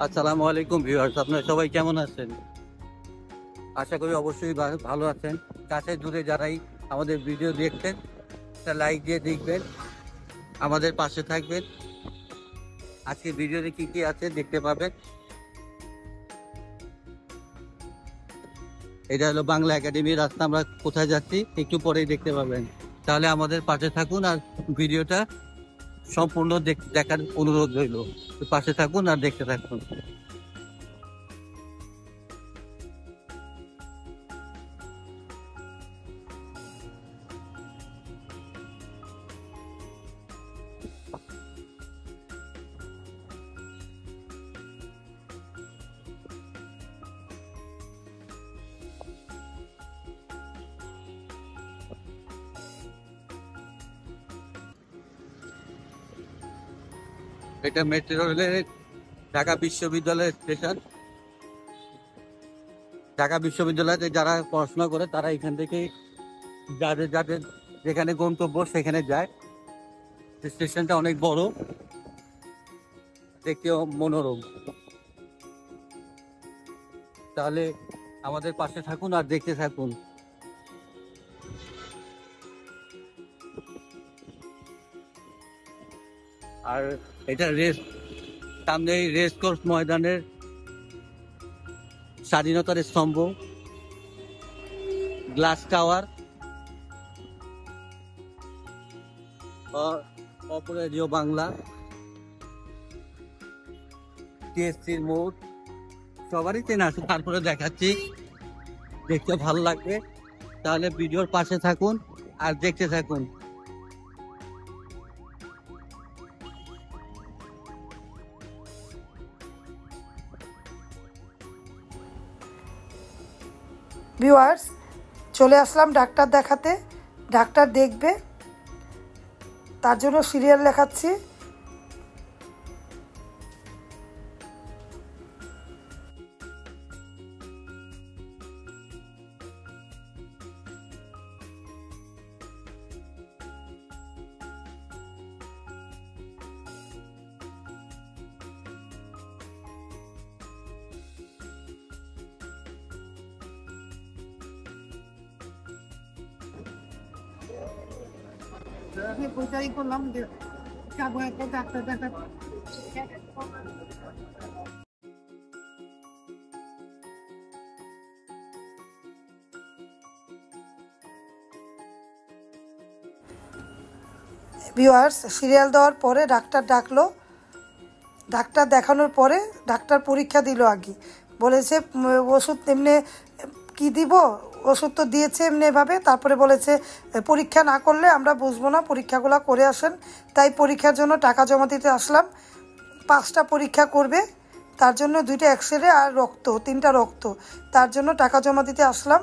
আসসালামু আলাইকুম ভিউয়ার্স, আপনারা সবাই কেমন আছেন? আশা করি অবশ্যই ভালো আছেন। কাছে দূরে যারাই আমাদের ভিডিও দেখছেন, একটা লাইক দিয়ে দেখবেন, আমাদের পাশে থাকবেন। আজকে ভিডিওতে কি কি আছে দেখতে পাবেন। এটা হলো বাংলা একাডেমির রাস্তা। আমরা কোথায় যাচ্ছি একটু পরেই দেখতে পাবেন। তাহলে আমাদের পাশে থাকুন আর ভিডিওটা সম্পূর্ণ দেখার অনুরোধ রইল। পাশে থাকুন আর দেখতে থাকুন। এটা মেট্রো রেলের ঢাকা বিশ্ববিদ্যালয়ের স্টেশন। ঢাকা বিশ্ববিদ্যালয়তে যারা পড়াশোনা করে তারা এখান থেকে যাদের যাদের যেখানে গন্তব্য সেখানে যায়। স্টেশনটা অনেক বড়, দেখতেও মনোরম। তাহলে আমাদের পাশে থাকুন আর দেখতে থাকুন। আর এটা সামনে রেস কোর্স ময়দানের স্বাধীনতার স্তম্ভ, গ্লাস টাওয়ার, অপরাজেয় বাংলা, টিএসসির মোড় সবারই চেনা আছে। তারপরে দেখাচ্ছি, দেখতে ভালো লাগবে। তাহলে ভিডিওর পাশে থাকুন আর দেখতে থাকুন। ভিউয়ার্স, চলে আসলাম ডাক্তার দেখাতে। ডাক্তার দেখবে, তার জন্য সিরিয়াল লেখাচ্ছি। করলাম যে ডাক্তার দেখা। ভিউয়ার্স, সিরিয়াল দেওয়ার পরে ডাক্তার ডাকলো। ডাক্তার দেখানোর পরে ডাক্তার পরীক্ষা দিল। আগে বলেছে ওষুধ এমনি কি দিব, ওষুধ তো দিয়েছে এমনি এভাবে। তারপরে বলেছে পরীক্ষা না করলে আমরা বুঝবো না, পরীক্ষাগুলো করে আসেন। তাই পরীক্ষার জন্য টাকা জমা দিতে আসলাম। 5টা পরীক্ষা করবে, তার জন্য 2টা এক্সরে আর রক্ত, 3টা রক্ত, তার জন্য টাকা জমা দিতে আসলাম।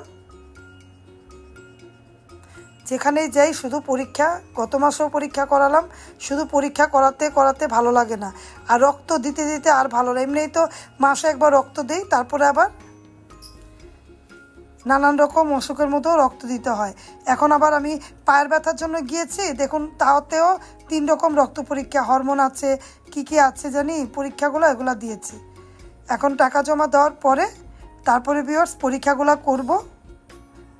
যেখানেই যাই শুধু পরীক্ষা। গত মাসেও পরীক্ষা করালাম। শুধু পরীক্ষা করাতে করাতে ভালো লাগে না, আর রক্ত দিতে দিতে আর ভালো লাগে। এমনিই তো মাসে একবার রক্ত দেই, তারপরে আবার নানান রকম অসুখের মধ্যেও রক্ত দিতে হয়। এখন আবার আমি পায়ের ব্যথার জন্য গিয়েছি, দেখুন তাতেও 3 রকম রক্ত পরীক্ষা, হরমোন আছে, কি কি আছে জানি, পরীক্ষাগুলো এগুলো দিয়েছি। এখন টাকা জমা দেওয়ার পরে তারপরে ভিউয়ার্স পরীক্ষাগুলো করব।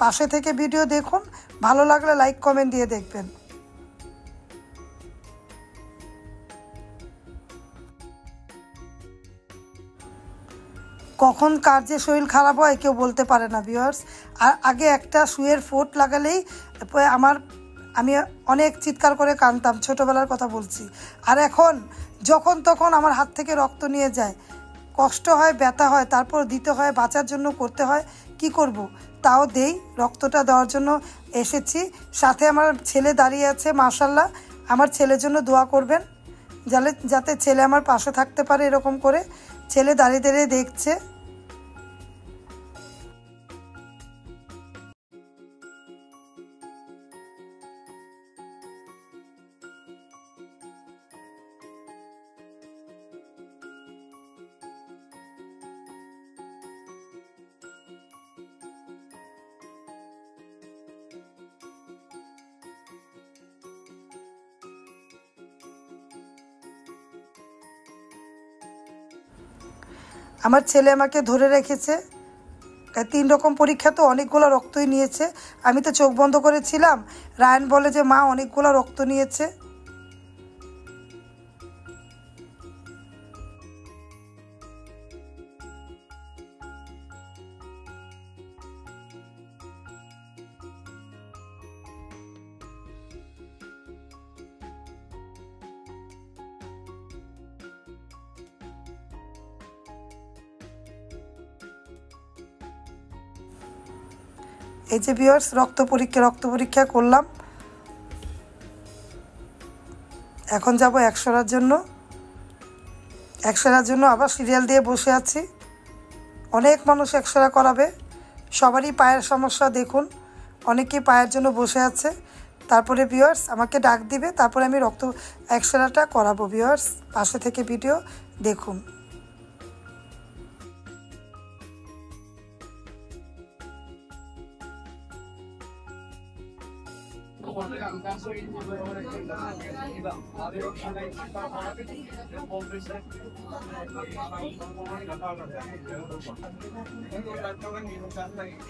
পাশে থেকে ভিডিও দেখুন, ভালো লাগলে লাইক কমেন্ট দিয়ে দেখবেন। কখন কার যে শরীর খারাপ হয় কেউ বলতে পারে না ভিউয়ার্স। আর আগে একটা সুইয়ের ফোঁট লাগালেই আমি অনেক চিৎকার করে কাঁদতাম, ছোটোবেলার কথা বলছি। আর এখন যখন তখন আমার হাত থেকে রক্ত নিয়ে যায়, কষ্ট হয়, ব্যথা হয়, তারপর দিতে হয়, বাঁচার জন্য করতে হয়। কি করব, তাও দেই। রক্তটা দেওয়ার জন্য এসেছি। সাথে আমার ছেলে দাঁড়িয়ে আছে, মাশাল্লাহ। আমার ছেলের জন্য দোয়া করবেন, যাতে ছেলে আমার পাশে থাকতে পারে। এরকম করে ছেলে দাঁড়িয়ে দাঁড়িয়ে দেখছে। আমার ছেলে আমাকে ধরে রেখেছে। 3 রকম পরীক্ষা তো অনেকগুলো রক্তই নিয়েছে। আমি তো চোখ বন্ধ করেছিলাম। রায়ান বলে যে মা অনেকগুলো রক্ত নিয়েছে। এই যে ভিউয়ার্স রক্ত পরীক্ষা করলাম। এখন যাব এক্সরার জন্য আবার সিরিয়াল দিয়ে বসে আছি। অনেক মানুষ এক্সরা করাবে, সবারই পায়ের সমস্যা দেখুন, অনেকেই পায়ের জন্য বসে আছে। তারপরে ভিউয়ার্স আমাকে ডাক দিবে, তারপরে আমি রক্ত এক্সরাটা করাবো। ভিউয়ার্স পাশে থেকে ভিডিও দেখুন।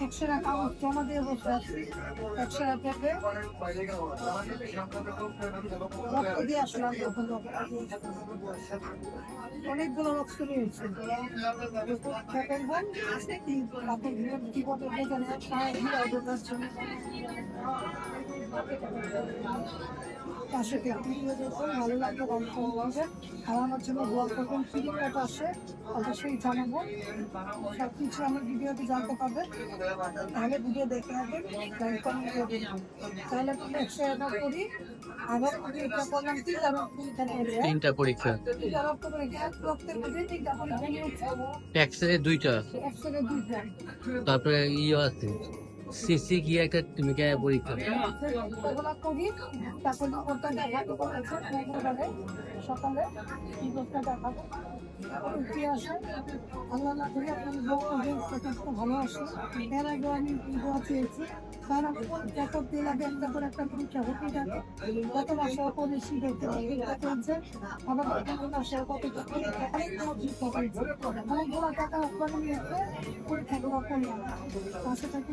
এক্সরা কাগজ জমা দিয়ে বসে আছি। এক্সরা থেকে রক্ত দিয়ে আসলাম। অনেকগুলো রক্ত নিয়েছে। ভালো লাগবে আর আমার জন্য ব্লগ করবেন, ফিলিংটা আসে অবশ্যই জানাবো। সবকিছু আমার ভিডিওতে জানতে পারবেন। তাহলে ভিডিও দেখে নেবেন, লাইক কমেন্ট করবেন। তাহলে আমি 100 করি। আবার পরীক্ষা করলাম 3টা পরীক্ষা। রক্তের মধ্যে 3টা পরীক্ষা নিয়েছে। এক্সরে 2টা, তারপরে ইয়ে আছে সিসি কি একটা তুমি কে পরীক্ষা। ওগুলা করি, তারপর রিপোর্টটা দেখাতে বলেছে সকালে। রিপোর্টটা দেখাবো কি আসে। আল্লাহ না করি আপনার ভালো আসে। এর আগে আমি দোয়া চেয়েছি, কারণ আমি পরীক্ষা করতে লাগে একটা করে একটা পরীক্ষা হতে থাকে। গত মাসে পলিসি দেখতে চলছে, আবার মাসে কত অনেকগুলো টাকা আপনারা নিয়েছে পরীক্ষাগুলো করলাম। পাশে থেকে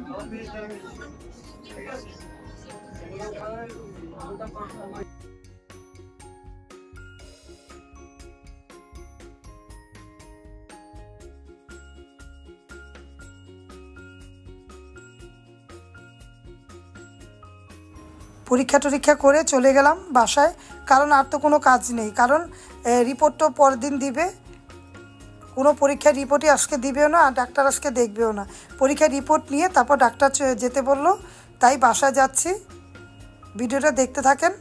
পরীক্ষা করে চলে গেলাম বাসায়, কারণ আর তো কোনো কাজ নেই। কারণ রিপোর্টটা পরের দিন দিবে, কোনো পরীক্ষার রিপোর্টই আজকে দিবেও না, আর ডাক্তার আজকে দেখবেও না। পরীক্ষার রিপোর্ট নিয়ে তারপর ডাক্তার যেতে বললো, তাই বাসায় যাচ্ছি। ভিডিওটা দেখতে থাকেন।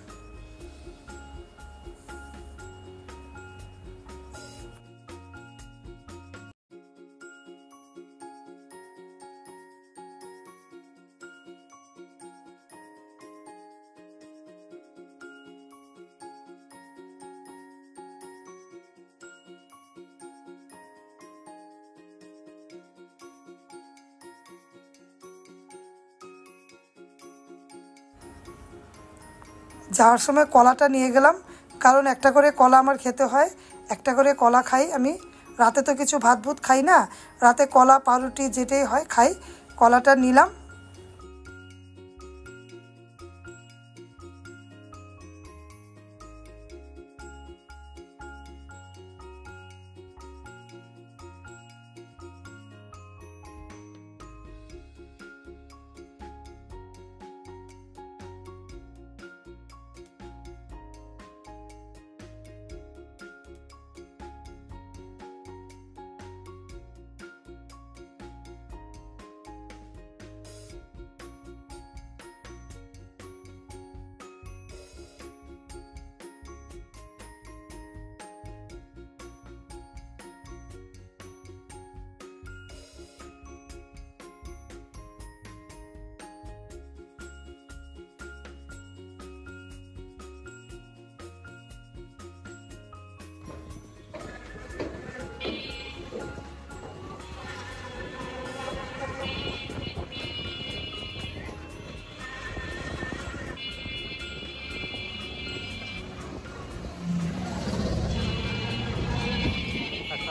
যাওয়ার সময় কলাটা নিয়ে গেলাম, কারণ একটা করে কলা আমার খেতে হয়। একটা করে কলা খাই আমি। রাতে তো কিছু ভাত ভুত খাই না, রাতে কলা পাউরুটি যেটাই হয় খাই। কলাটা নিলাম।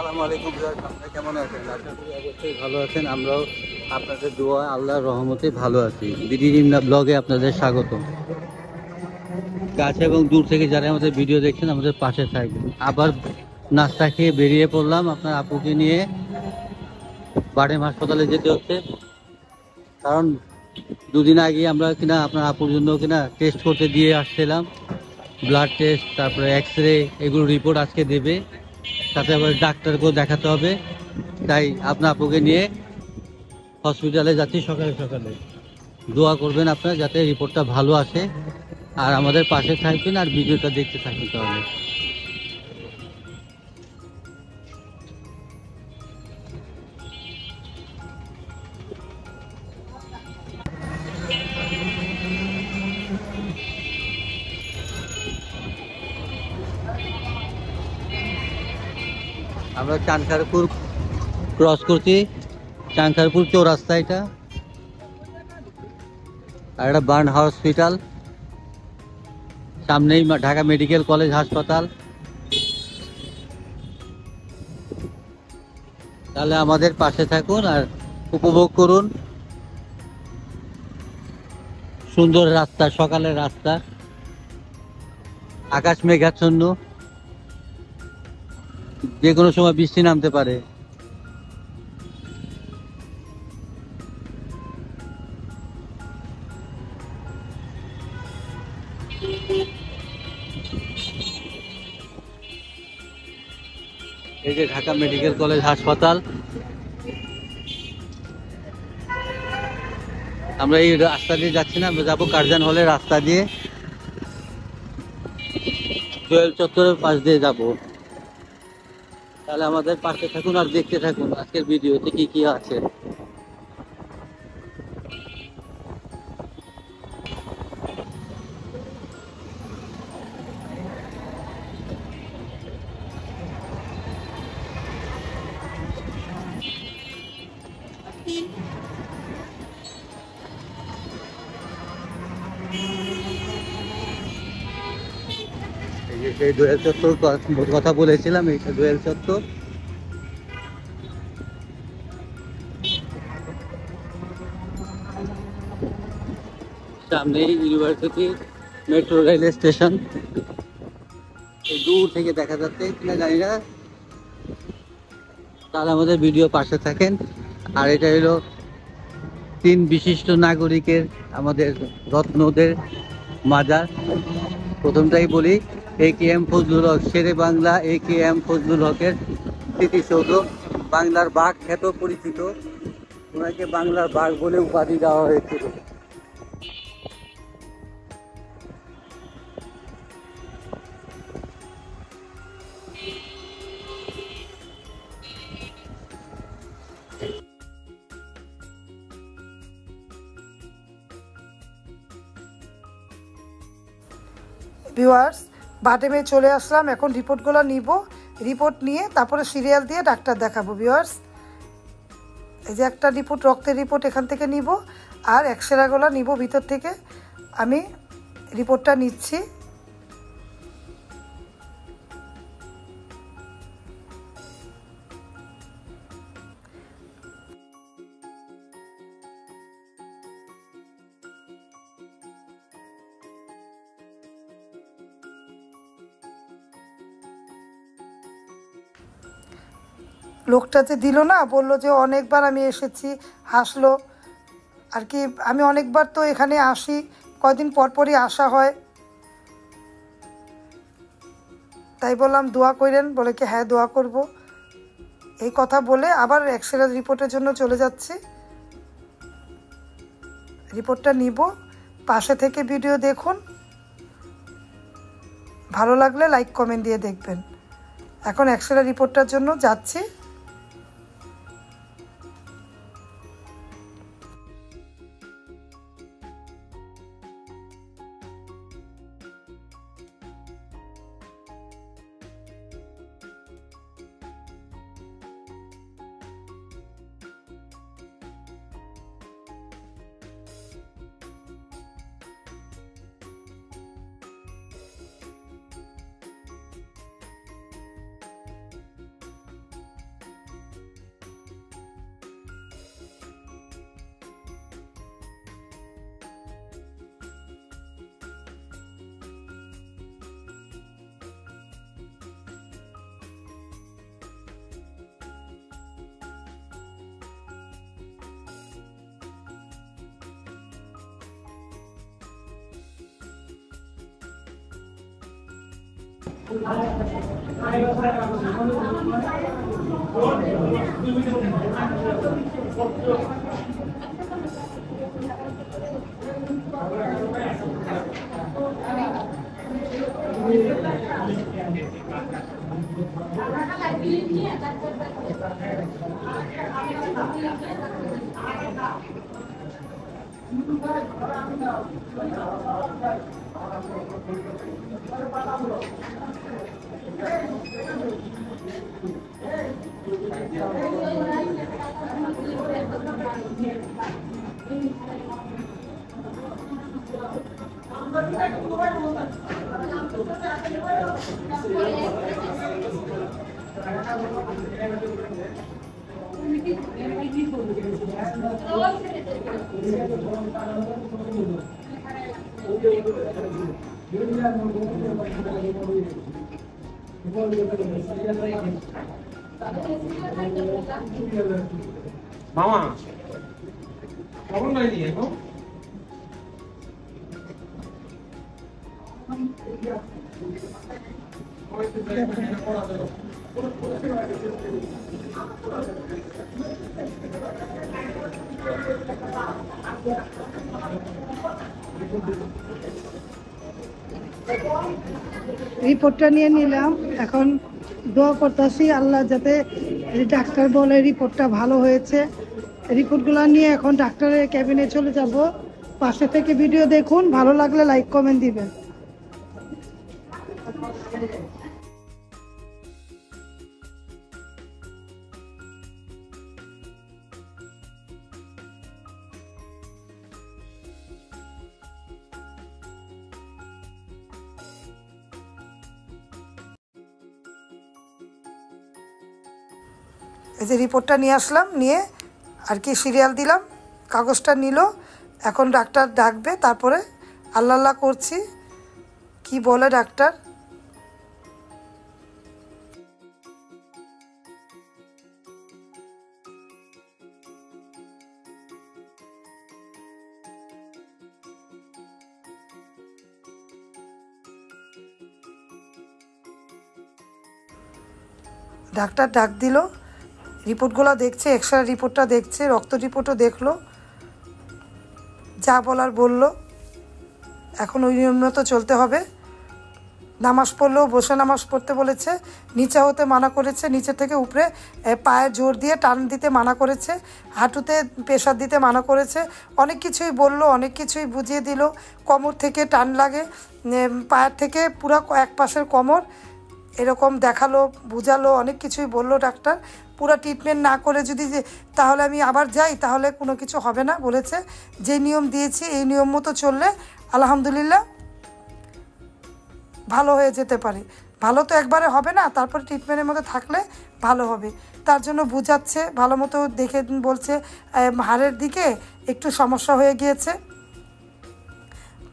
আসসালামু আলাইকুম ভিউয়ার্স, আপনারা কেমন আছেন? আশা করি অবশ্যই ভালো আছেন। আমরাও আপনাদের দোয়া আল্লাহর রহমতে ভালো আছি। বিডি নিমনা ব্লগে আপনাদের স্বাগত। কাছে এবং দূর থেকে যারা আমাদের ভিডিও দেখছেন আমাদের পাশে থাকবেন। আবার নাস্তা খেয়ে বেরিয়ে পড়লাম আপনার আপুকে নিয়ে। বাডেম হাসপাতালে যেতে হচ্ছে, কারণ দুদিন আগে আমরা কিনা আপনার আপুর জন্য কিনা টেস্ট করতে দিয়ে আসছিলাম। ব্লাড টেস্ট, তারপরে এক্স রে, এগুলো রিপোর্ট আজকে দেবে। সাথে আবার ডাক্তারকেও দেখাতে হবে। তাই আপনার আপুকে নিয়ে হসপিটালে যাচ্ছি সকালে সকালে। দোয়া করবেন আপনারা যাতে রিপোর্টটা ভালো আসে, আর আমাদের পাশে থাকবেন আর ভিডিওটা দেখতে থাকবেন। তাহলে আমরা চানখারপুর ক্রস করছি। চানখারপুর চৌরাস্তা এটা, আর এটা বার্ন হসপিটাল, সামনেই ঢাকা মেডিকেল কলেজ হাসপাতাল। তাহলে আমাদের পাশে থাকুন আর উপভোগ করুন সুন্দর রাস্তা, সকালের রাস্তা, আকাশ মেঘাচ্ছন্ন, যে কোনো সময় বৃষ্টি নামতে পারে। এই যে ঢাকা মেডিকেল কলেজ হাসপাতাল। আমরা এই রাস্তা দিয়ে যাচ্ছি না, আমরা যাবো কার্জন হলের রাস্তা দিয়ে, জয়েল চত্বরের পাশ দিয়ে যাব। তাহলে আমাদের পাশে থাকুন আর দেখতে থাকুন আজকের ভিডিওতে কি কি আছে। এই যে সেই দোয়েল চত্বর কথা বলেছিলাম, এইটা দোয়েল চত্বর। সামনেই ইউনিভার্সিটি মেট্রো রেল স্টেশন, এই দূর থেকে দেখা যাচ্ছে কিনা জানি না। তাহলে আমাদের ভিডিও পাশে থাকেন। আর এটা হলো 3 বিশিষ্ট নাগরিকের, আমাদের রত্নদের মাজার। প্রথমটাই বলি, AKM ফজলুল হক, শেরে বাংলা AKM ফজলুল হকের স্মৃতিসৌধ। বাংলার বাঘ খ্যাত পরিচিত, ওনাকে বাংলার বাঘ বলে উপাধি দেওয়া হয়েছিল। ভিউয়ার্স, বাটেমে চলে আসলাম, এখন রিপোর্টগুলো নিব। রিপোর্ট নিয়ে তারপরে সিরিয়াল দিয়ে ডাক্তার দেখাবো। ভিউয়ার্স, এই যে একটা রিপোর্ট, রক্তের রিপোর্ট এখান থেকে নিব, আর এক্সরেগুলো নিব ভিতর থেকে। আমি রিপোর্টটা নিচ্ছি। লোকটা যে দিল না, বলল যে অনেকবার আমি এসেছি, হাসলো আর কি। আমি অনেকবার তো এখানে আসি, কয়দিন পর পরই আসা হয়, তাই বললাম দোয়া করেন। বলে কি হ্যাঁ দোয়া করব। এই কথা বলে আবার এক্সরে রিপোর্টের জন্য চলে যাচ্ছি। রিপোর্টটা নিব, পাশে থেকে ভিডিও দেখুন, ভালো লাগলে লাইক কমেন্ট দিয়ে দেখবেন। এখন এক্সরে রিপোর্টটার জন্য যাচ্ছি। মামা খবর নাই নিয়ে এখন রিপোর্টটা নিয়ে নিলাম, এখন দোয়া করতেছি আল্লাহ যাতে ডাক্তার বলে রিপোর্টটা ভালো হয়েছে। রিপোর্টগুলো নিয়ে এখন ডাক্তারের ক্যাবিনে চলে যাব। পাশে থেকে ভিডিও দেখুন, ভালো লাগলে লাইক কমেন্ট দিবেন। এই যে রিপোর্টটা নিয়ে আসলাম, নিয়ে আর কি সিরিয়াল দিলাম, কাগজটা নিল। এখন ডাক্তার ডাকবে, তারপরে আল্লাহ আল্লাহ করছি কি বলে ডাক্তার। ডাক্তার ডাক দিল, রিপোর্টগুলো দেখছে, এক্সরে রিপোর্টটা দেখছে, রক্ত রিপোর্টও দেখলো, যা বলার বলল। এখন ওই নিয়ম মতো চলতে হবে। নামাজ পড়লেও বসে নামাজ পড়তে বলেছে, নিচে হতে মানা করেছে, নিচে থেকে উপরে পায়ে জোর দিয়ে টান দিতে মানা করেছে, হাঁটুতে প্রেসার দিতে মানা করেছে, অনেক কিছুই বলল, অনেক কিছুই বুঝিয়ে দিল। কোমর থেকে টান লাগে, পায়ের থেকে পুরো এক পাশের কোমর এরকম দেখালো, বুঝালো, অনেক কিছুই বলল ডাক্তার। পুরো ট্রিটমেন্ট না করে যদি তাহলে আমি আবার যাই, তাহলে কোনো কিছু হবে না বলেছে। যে নিয়ম দিয়েছি এই নিয়ম মতো চললে আলহামদুলিল্লাহ ভালো হয়ে যেতে পারে। ভালো তো একবারে হবে না, তারপরে ট্রিটমেন্টের মধ্যে থাকলে ভালো হবে। তার জন্য বুঝাচ্ছে, ভালো মতো দেখে বলছে হাড়ের দিকে একটু সমস্যা হয়ে গিয়েছে,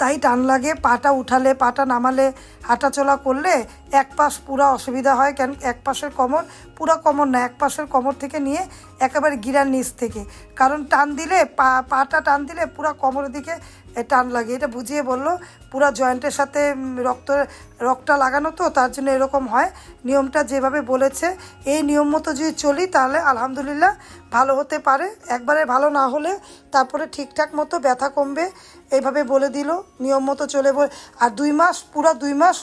তাই টান লাগে। পাটা উঠালে, পাটা নামালে, হাঁটাচলা করলে এক পাশ পুরো অসুবিধা হয়। কেন এক পাশের কোমর, পুরো কোমর না, এক পাশের কোমর থেকে নিয়ে একেবারে গিরার নিচ থেকে, কারণ টান দিলে পাটা টান দিলে পুরো কোমরের দিকে টান লাগে। এটা বুঝিয়ে বলল। পুরো জয়েন্টের সাথে রক্তটা লাগানো তো, তার জন্য এরকম হয়। নিয়মটা যেভাবে বলেছে এই নিয়ম মতো যদি চলি তাহলে আলহামদুলিল্লাহ ভালো হতে পারে। একবারে ভালো না হলে তারপরে ঠিকঠাক মতো ব্যথা কমবে, এইভাবে বলে দিল। নিয়ম মতো চলে আর 2 মাস, পুরো 2 মাস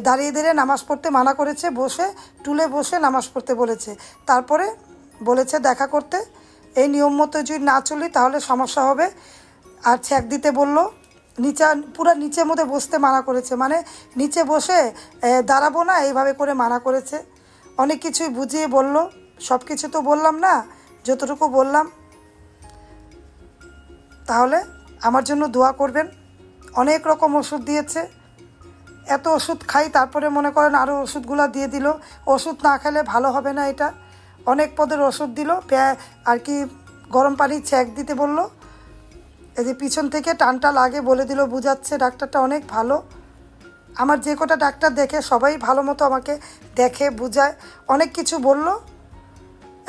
দাঁড়িয়ে দাঁড়িয়ে নামাজ পড়তে মানা করেছে, বসে টুলে বসে নামাজ পড়তে বলেছে। তারপরে বলেছে দেখা করতে। এই নিয়ম মতো যদি না চলি তাহলে সমস্যা হবে। আর ছ্যাঁক দিতে বলল, পুরো নিচের মধ্যে বসতে মানা করেছে, মানে নিচে বসে দাঁড়াবো না, এইভাবে করে মানা করেছে। অনেক কিছুই বুঝিয়ে বলল, সব কিছু তো বললাম না, যতটুকু বললাম। তাহলে আমার জন্য দোয়া করবেন। অনেক রকম ওষুধ দিয়েছে, এত ওষুধ খাই, তারপরে মনে করেন আরও ওষুধগুলো দিয়ে দিল। ওষুধ না খেলে ভালো হবে না, এটা অনেক পদের ওষুধ দিল। আর কি গরম পানি ছ্যাঁক দিতে বলল। এই যে পিছন থেকে টানটা লাগে বলে দিল, বুঝাচ্ছে। ডাক্তারটা অনেক ভালো। আমার যে কটা ডাক্তার দেখে সবাই ভালো মতো আমাকে দেখে, বুঝায়, অনেক কিছু বলল।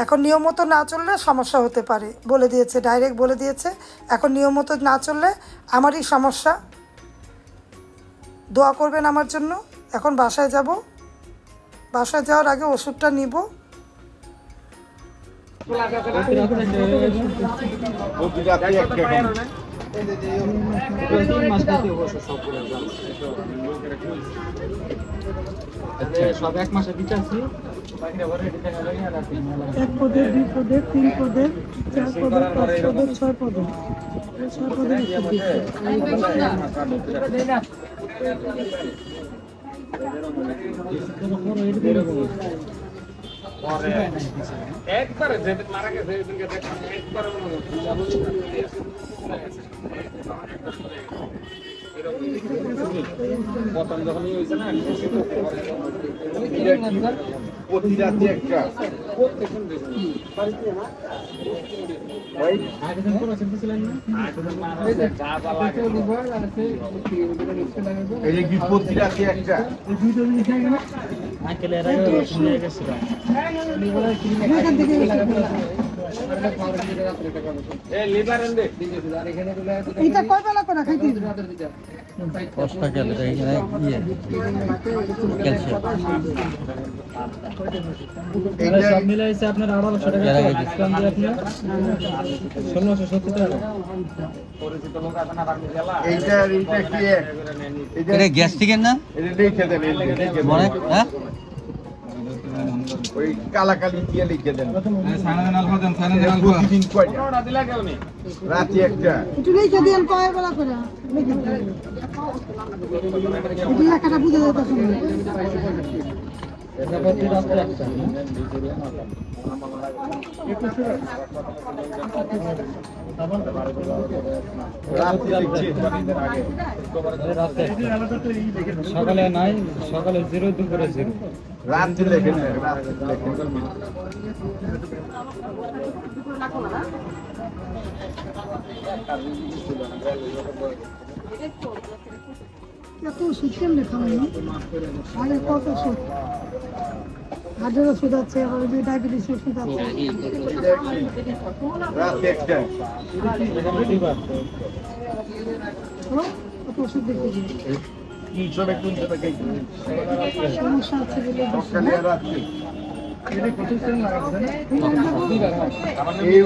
এখন নিয়ম মতো না চললে সমস্যা হতে পারে বলে দিয়েছে, ডাইরেক্ট বলে দিয়েছে। এখন নিয়ম মতো না চললে আমারই সমস্যা। দোয়া করবেন আমার জন্য। এখন বাসায় যাব, বাসায় যাওয়ার আগে ওষুধটা নিব। সব এক মাসে দিতেছি এক পদের, দুই পদের, তিন পদের, চার পদের, পাঁচ পদের, ছয় পদের, ছয় পদের একবারে যেদিন মারা গেছে সেদিনকে দেখলাম একবারে প্রথম যখন হয়েছে না প্রতি রাতে একটা এই কি প্রতি রাতে একটা এইটা কয় বেলা করে খাইতে? 10 টাকা এখানে ইয়ে ক্যালসিয়াম সব মিলাইছে আপনার 1800 টাকা ডিসকাউন্ট দিয়ে আপনার 1670 টাকা পরিচিত লোক আছে না বাকি জেলা এইটা কি এটা গ্যাস্ট্রিকের না এটা লিখে দেন মনে হ্যাঁ ওই কালাকালি দিয়ে লিখে দেন সানাদান আলফা দেন সানাদান আলফা প্রতিদিন কয়টা ওটা দিলা কেউ নেই রাতে একটা একটু লিখে দিন কয় বেলা করে লিখে দিন। একটু লেখাটা বুঝে যাইতেছে না। এটা প্রতি রাতে একটা রাতে লিখছে সকালে নাই সকালে 0 দুপুরে 0 রাতে লেখেন রাতে লেখেন এত ওষুধ কেমনে খাওয়াই? আগে কত ওষুধ, হার্টের ওষুধ আছে, আবার ডায়াবেটিস ওষুধ আছে। রাতে একটা তো কত ওষুধ দেখতে দিই। 300 টাকা সমস্যা আছে বলে সকালে আর রাতে এই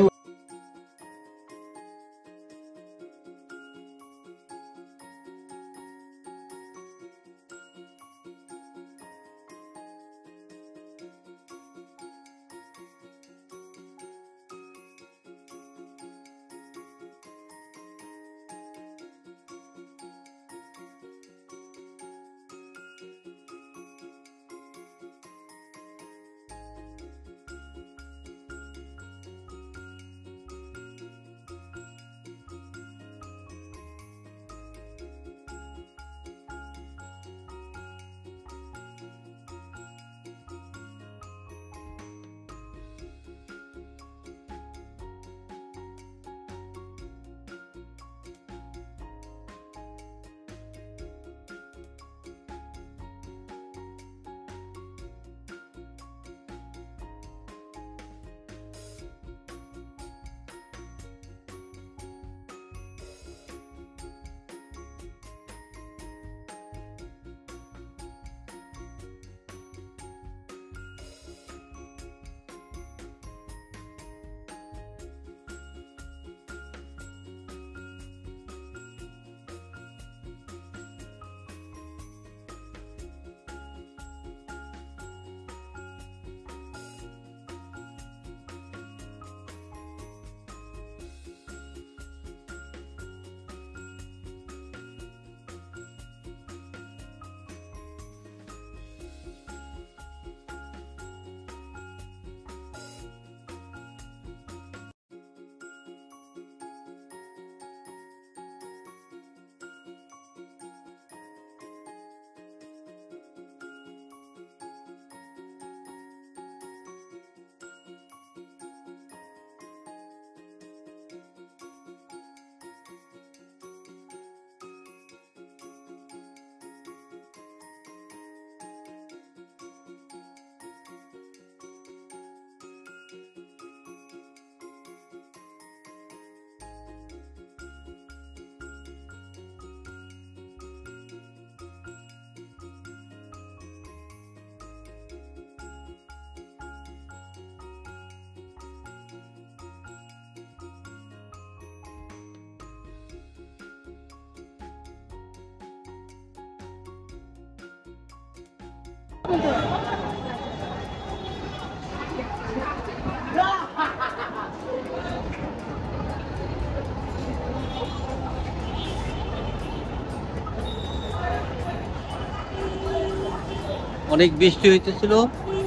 অনেক বৃষ্টি হইতেছিল,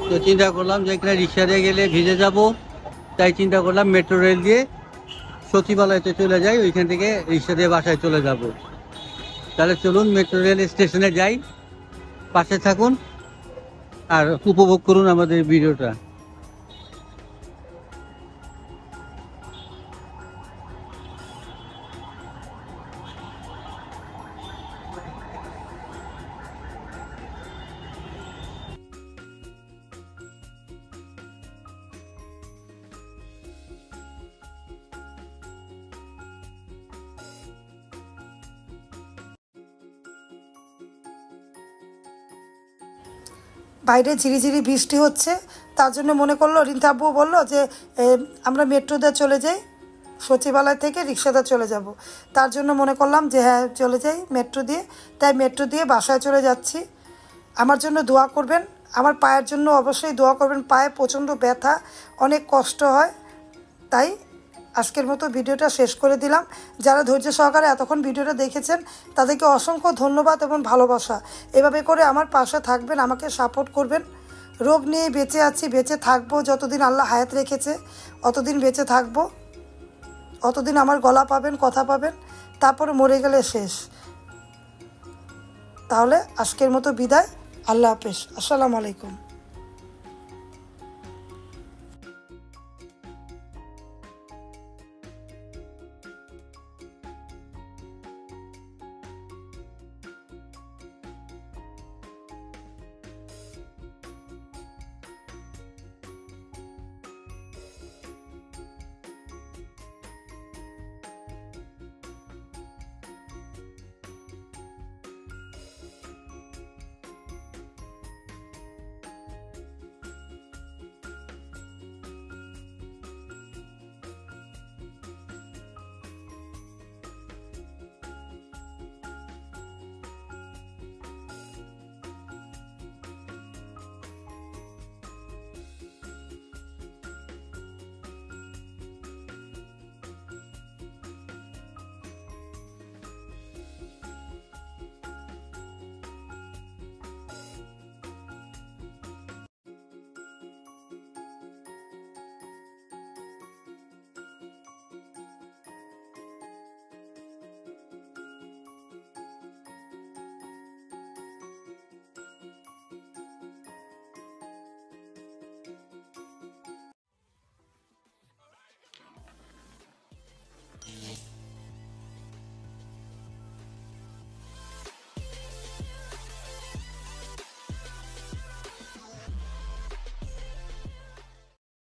তো চিন্তা করলাম যে এখানে রিক্সা দিয়ে গেলে ভিজে যাব, তাই চিন্তা করলাম মেট্রো রেল দিয়ে সচিবালয়তে চলে যাই, ওইখান থেকে রিক্সা দিয়ে বাসায় চলে যাব। তাহলে চলুন মেট্রো রেল স্টেশনে যাই, পাশে থাকুন আর উপভোগ করুন আমাদের ভিডিওটা। বাইরে ঝিরিঝিরি বৃষ্টি হচ্ছে, তার জন্য মনে করলো, রিন্তা আব্বু বললো যে আমরা মেট্রোতে চলে যাই, সচিবালয় থেকে রিক্সাতে চলে যাব। তার জন্য মনে করলাম যে হ্যাঁ চলে যাই মেট্রো দিয়ে, তাই মেট্রো দিয়ে বাসায় চলে যাচ্ছি। আমার জন্য দোয়া করবেন, আমার পায়ের জন্য অবশ্যই দোয়া করবেন। পায়ে প্রচণ্ড ব্যথা, অনেক কষ্ট হয়। তাই আজকের মতো ভিডিওটা শেষ করে দিলাম। যারা ধৈর্য সহকারে এতক্ষণ ভিডিওটা দেখেছেন তাদেরকে অসংখ্য ধন্যবাদ এবং ভালোবাসা। এভাবে করে আমার পাশে থাকবেন, আমাকে সাপোর্ট করবেন। রোগ নিয়ে বেঁচে আছি, বেঁচে থাকবো, যতদিন আল্লাহ হায়াত রেখেছে অতদিন বেঁচে থাকবো, অতদিন আমার গলা পাবেন, কথা পাবেন, তারপর মরে গেলে শেষ। তাহলে আজকের মতো বিদায়, আল্লাহ হাফেজ, আসসালামু আলাইকুম।